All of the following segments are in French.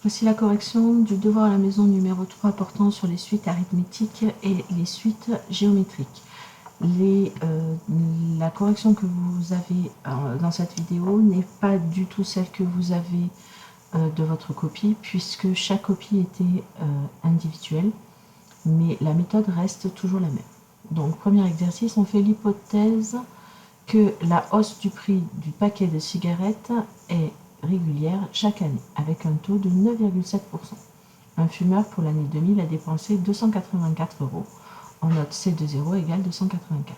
Voici la correction du devoir à la maison numéro 3 portant sur les suites arithmétiques et les suites géométriques. La correction que vous avez dans cette vidéo n'est pas du tout celle que vous avez de votre copie, puisque chaque copie était individuelle, mais la méthode reste toujours la même. Donc, premier exercice, on fait l'hypothèse que la hausse du prix du paquet de cigarettes est régulière chaque année, avec un taux de 9,7%. Un fumeur pour l'année 2000 a dépensé 284 €. On note C20 égale 284.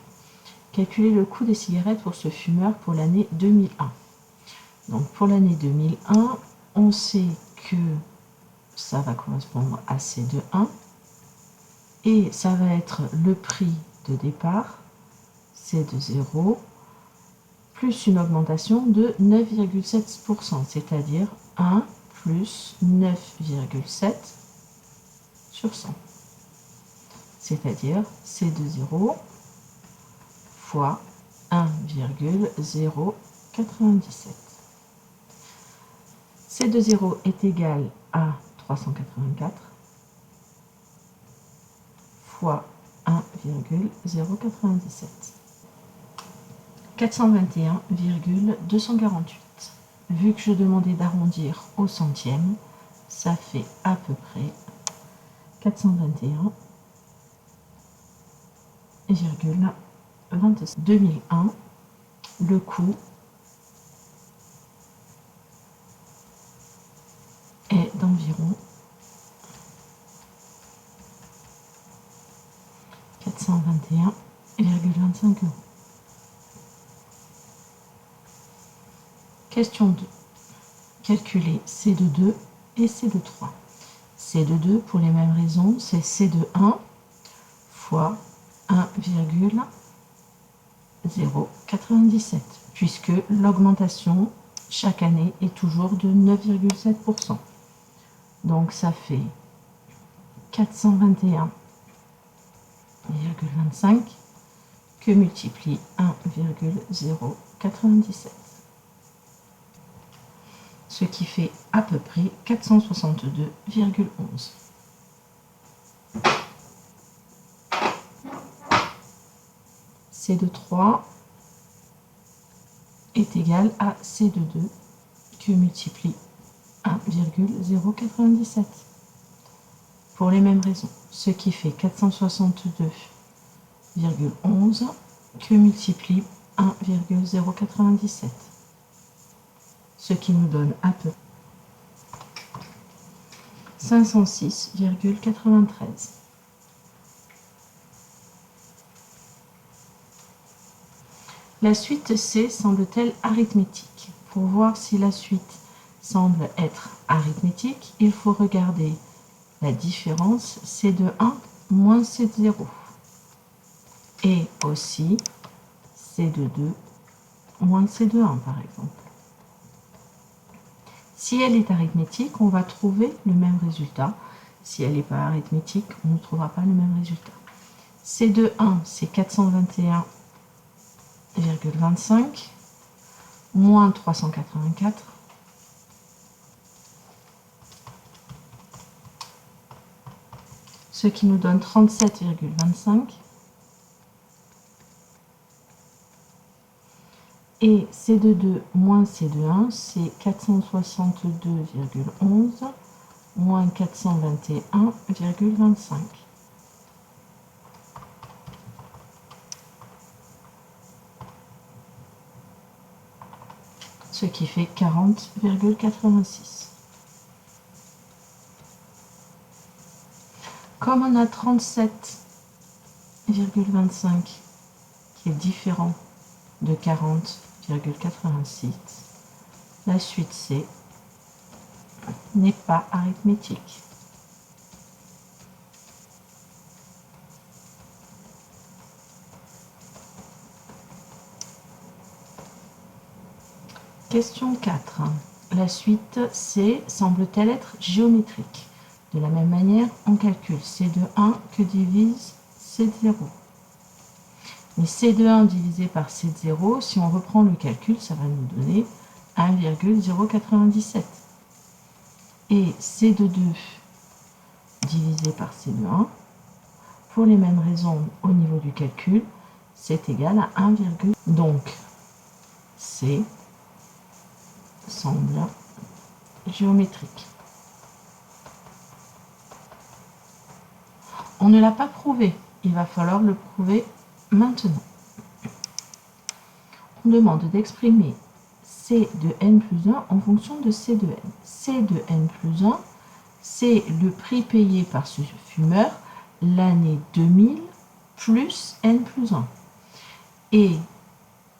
Calculez le coût des cigarettes pour ce fumeur pour l'année 2001. Donc pour l'année 2001, on sait que ça va correspondre à C21 et ça va être le prix de départ, C20, plus une augmentation de 9,7%, c'est-à-dire 1 plus 9,7 sur 100, c'est-à-dire C20 fois 1,097. C20 est égal à 384 fois 1,097. 421,248. Vu que je demandais d'arrondir au centième, ça fait à peu près 421,27. 2001, le coût est d'environ 421,25 €. Question 2. Calculer C2 et C3. C2 pour les mêmes raisons, c'est C1 fois 1,097, puisque l'augmentation chaque année est toujours de 9,7%. Donc ça fait 421,25 que multiplie 1,097. Ce qui fait à peu près 462,11. C23 est égal à C2 que multiplie 1,097. Pour les mêmes raisons, ce qui fait 462,11 que multiplie 1,097. Ce qui nous donne à peu 506,93. La suite C semble-t-elle arithmétique? Pour voir si la suite semble être arithmétique, il faut regarder la différence C1 moins C0 et aussi C2 moins C1 par exemple. Si elle est arithmétique, on va trouver le même résultat. Si elle n'est pas arithmétique, on ne trouvera pas le même résultat. C1, c'est 421,25 moins 384, ce qui nous donne 37,25. Et C2 moins C1, c'est 462,11 moins 421,25. Ce qui fait 40,86. Comme on a 37,25 qui est différent de 40,86, la suite C n'est pas arithmétique. Question 4. La suite C semble-t-elle être géométrique? De la même manière, on calcule C1 que divise C0. Mais C1 divisé par C0, si on reprend le calcul, ça va nous donner 1,097. et C de 2 divisé par C de 1. Pour les mêmes raisons au niveau du calcul, c'est égal à 1, donc C semble géométrique. On ne l'a pas prouvé, il va falloir le prouver maintenant. On demande d'exprimer C de n plus 1 en fonction de C de n. C de n plus 1, c'est le prix payé par ce fumeur l'année 2000 plus n plus 1. Et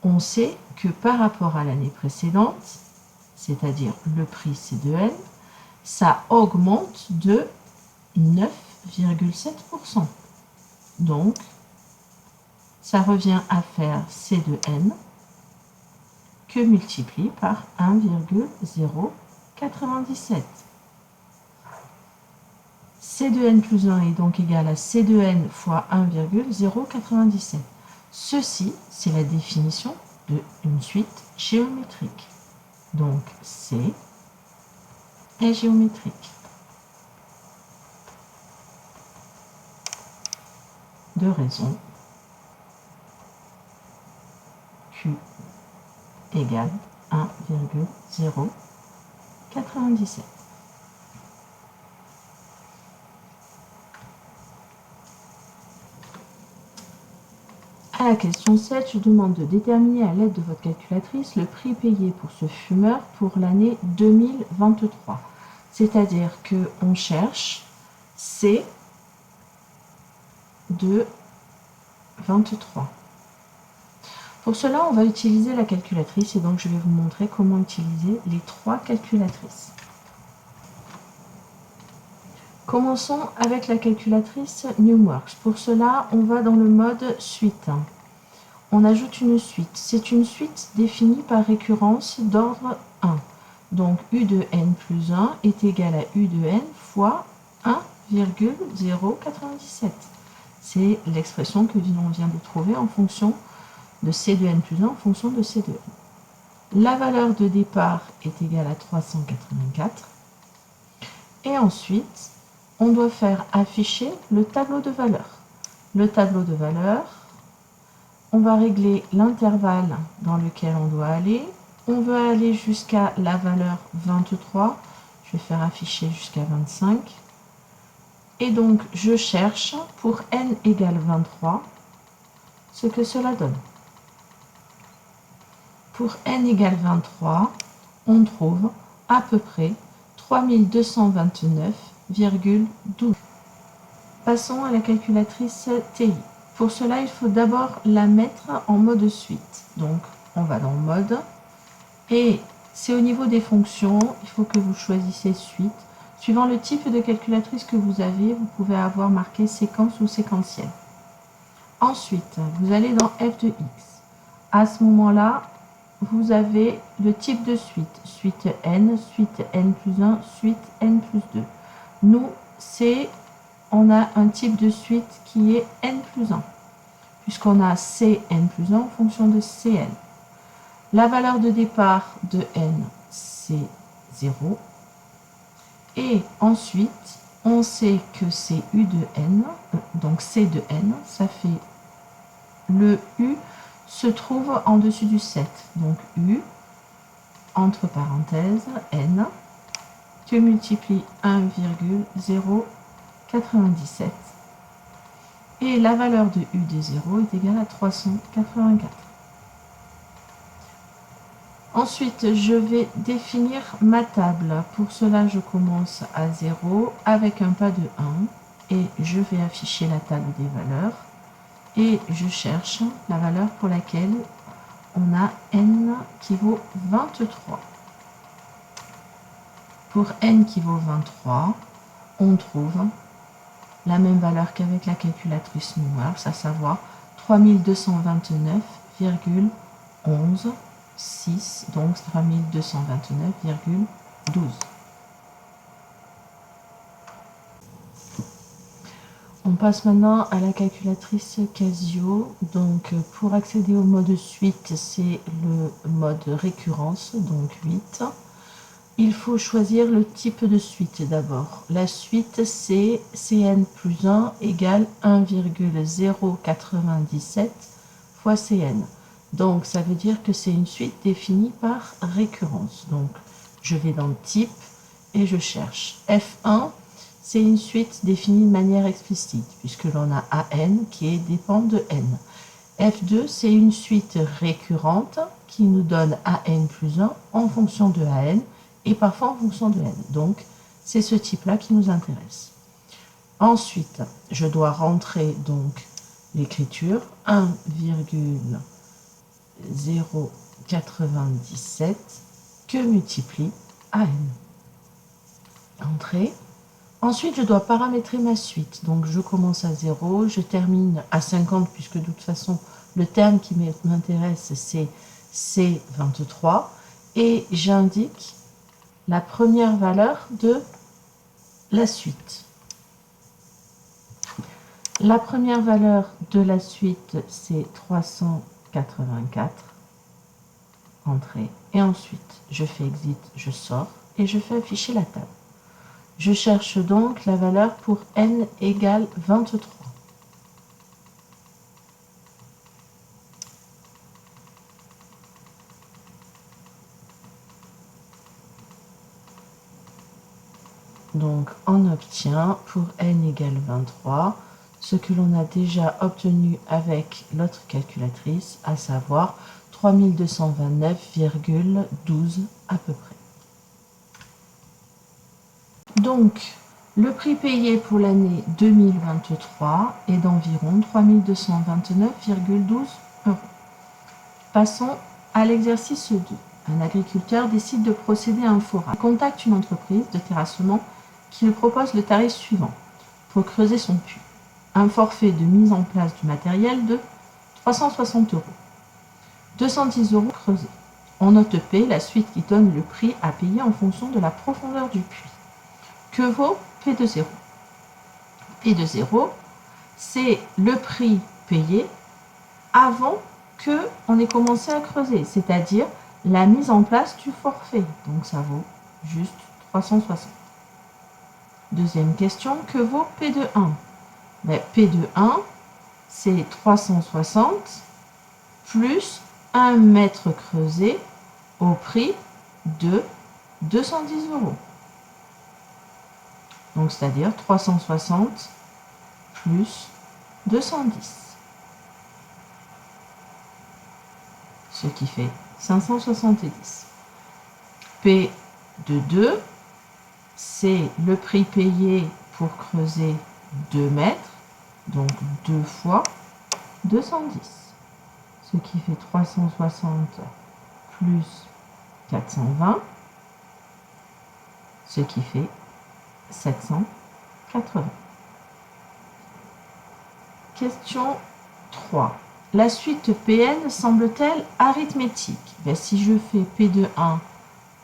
on sait que par rapport à l'année précédente, c'est-à-dire le prix C de n, ça augmente de 9,7%. Donc, ça revient à faire C de n que multiplie par 1,097. C de n plus 1 est donc égal à C de n fois 1,097. Ceci, c'est la définition d'une suite géométrique. Donc, C est géométrique. De raison Q égale 1,097. À la question 7, je demande de déterminer à l'aide de votre calculatrice le prix payé pour ce fumeur pour l'année 2023. C'est-à-dire qu'on cherche C de 23. Pour cela, on va utiliser la calculatrice et donc je vais vous montrer comment utiliser les trois calculatrices. Commençons avec la calculatrice Numworks. Pour cela, on va dans le mode suite. On ajoute une suite. C'est une suite définie par récurrence d'ordre 1. Donc U de n plus 1 est égal à U de n fois 1,097. C'est l'expression que l'on vient de trouver en fonction de C de n plus 1 en fonction de C de n. La valeur de départ est égale à 384. Et ensuite, on doit faire afficher le tableau de valeurs. Le tableau de valeurs, on va régler l'intervalle dans lequel on doit aller. On veut aller jusqu'à la valeur 23. Je vais faire afficher jusqu'à 25. Et donc, je cherche pour n égale 23 ce que cela donne. Pour n égale 23, on trouve à peu près 3229,12. Passons à la calculatrice TI. Pour cela, il faut d'abord la mettre en mode suite. Donc, on va dans mode. Et c'est au niveau des fonctions, il faut que vous choisissez suite. Suivant le type de calculatrice que vous avez, vous pouvez avoir marqué séquence ou séquentielle. Ensuite, vous allez dans f de x. À ce moment-là, vous avez le type de suite. Suite n plus 1, suite n plus 2. Nous, on a un type de suite qui est n plus 1, puisqu'on a Cn plus 1 en fonction de Cn. La valeur de départ de n, c'est 0. Et ensuite, on sait que c'est U de n, donc C de n, ça fait le U se trouve en dessus du 7. Donc U, entre parenthèses, n, que multiplie 1,097. Et la valeur de U de 0 est égale à 384. Ensuite, je vais définir ma table. Pour cela, je commence à 0 avec un pas de 1 et je vais afficher la table des valeurs. Et je cherche la valeur pour laquelle on a n qui vaut 23. Pour n qui vaut 23, on trouve la même valeur qu'avec la calculatrice Numworks, à savoir 3229,11,6, donc 3229,12. On passe maintenant à la calculatrice Casio. Donc pour accéder au mode suite, c'est le mode récurrence, donc 8. il faut choisir le type de suite d'abord. La suite, c'est Cn plus 1 égale 1,097 fois Cn. Donc, ça veut dire que c'est une suite définie par récurrence. Donc, je vais dans type et je cherche. F1, c'est une suite définie de manière explicite, puisque l'on a AN qui dépend de N. F2, c'est une suite récurrente qui nous donne AN plus 1 en fonction de AN et parfois en fonction de N. Donc, c'est ce type-là qui nous intéresse. Ensuite, je dois rentrer donc l'écriture 1,097 que multiplie AN. Entrée. Ensuite, je dois paramétrer ma suite. Donc, je commence à 0, je termine à 50, puisque de toute façon, le terme qui m'intéresse, c'est C23. Et j'indique la première valeur de la suite. La première valeur de la suite, c'est 384. Entrée. Et ensuite, je fais exit, je sors et je fais afficher la table. Je cherche donc la valeur pour n égale 23. Donc, on obtient pour n égale 23 ce que l'on a déjà obtenu avec l'autre calculatrice, à savoir 3229,12 à peu près. Donc, le prix payé pour l'année 2023 est d'environ 3229,12 €. Passons à l'exercice 2. Un agriculteur décide de procéder à un forage. Il contacte une entreprise de terrassement qui lui propose le tarif suivant pour creuser son puits. Un forfait de mise en place du matériel de 360 €. 210 € creusés. On note P, la suite qui donne le prix à payer en fonction de la profondeur du puits. Que vaut P de 0? P de 0, c'est le prix payé avant qu'on ait commencé à creuser, c'est-à-dire la mise en place du forfait. Donc ça vaut juste 360. Deuxième question, que vaut P de 1? P de 1, c'est 360 plus 1 mètre creusé au prix de 210 €. Donc, c'est-à-dire 360 plus 210. Ce qui fait 570. P de 2, c'est le prix payé pour creuser 2 mètres, donc 2 fois 210. Ce qui fait 360 plus 420, ce qui fait 780. Question 3. La suite Pn semble-t-elle arithmétique? Si je fais P de 1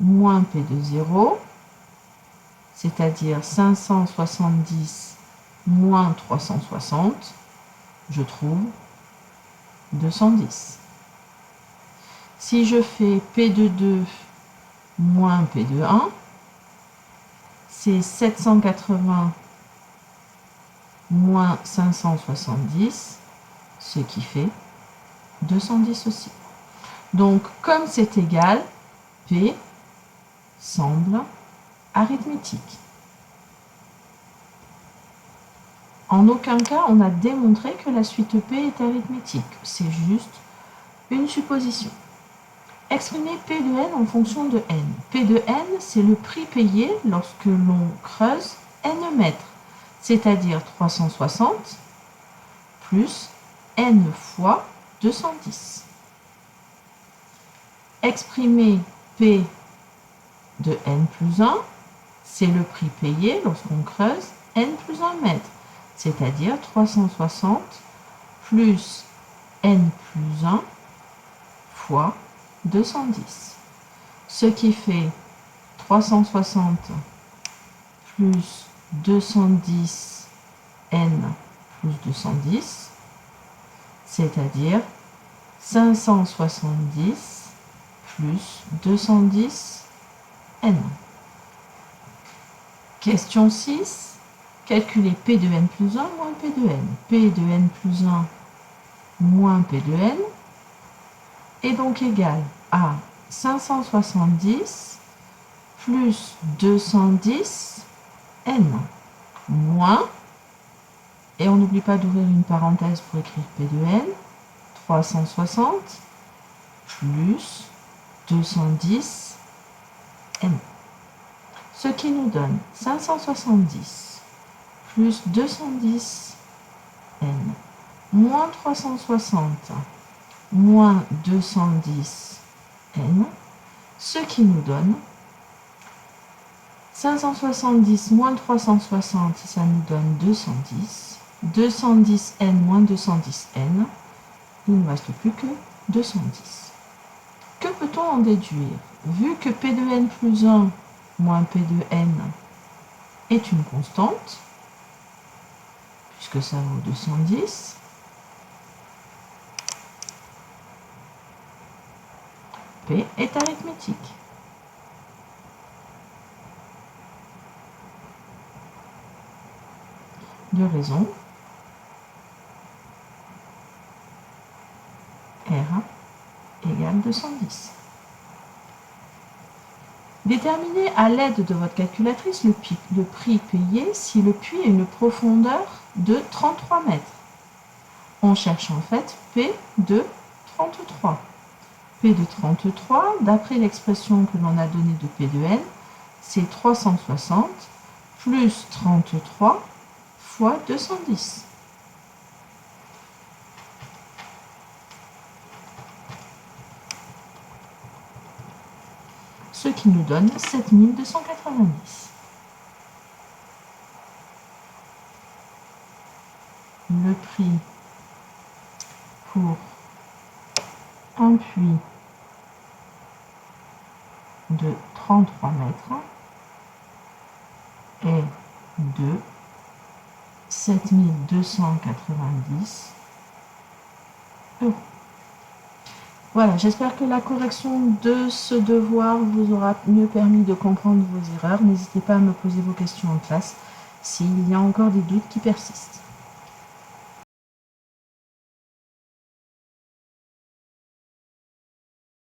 moins P de 0, c'est-à-dire 570 moins 360, je trouve 210. Si je fais P de 2 moins P de 1, c'est 780 moins 570, ce qui fait 210 aussi. Donc, comme c'est égal, P semble arithmétique. En aucun cas, on a démontré que la suite P est arithmétique. C'est juste une supposition. Exprimez P de n en fonction de n. P de n, c'est le prix payé lorsque l'on creuse n mètres, c'est-à-dire 360 plus n fois 210. Exprimez P de n plus 1, c'est le prix payé lorsqu'on creuse n plus 1 mètre, c'est-à-dire 360 plus n plus 1 fois 210, ce qui fait 360 plus 210 n plus 210, c'est-à-dire 570 plus 210 n. Question 6. Calculer P de n plus 1 moins P de n. P de n plus 1 moins P de n est donc égal à 570 plus 210 n moins, et on n'oublie pas d'ouvrir une parenthèse pour écrire P de n, 360 plus 210 n. Ce qui nous donne 570 plus 210 n moins 360 moins 210 n, ce qui nous donne 570 moins 360, ça nous donne 210. 210 n moins 210 n, il ne reste plus que 210. Que peut-on en déduire? Vu que P de n plus 1 moins P de n est une constante, puisque ça vaut 210, P est arithmétique. De raison, R égale 210. Déterminez à l'aide de votre calculatrice le prix payé si le puits a une profondeur de 33 mètres. On cherche en fait P de 33. P de 33, d'après l'expression que l'on a donnée de P de n, c'est 360 plus 33 fois 210. Ce qui nous donne 7290. Le prix pour un puits de 33 mètres est de 7290 €. Voilà, j'espère que la correction de ce devoir vous aura mieux permis de comprendre vos erreurs. N'hésitez pas à me poser vos questions en classe s'il y a encore des doutes qui persistent.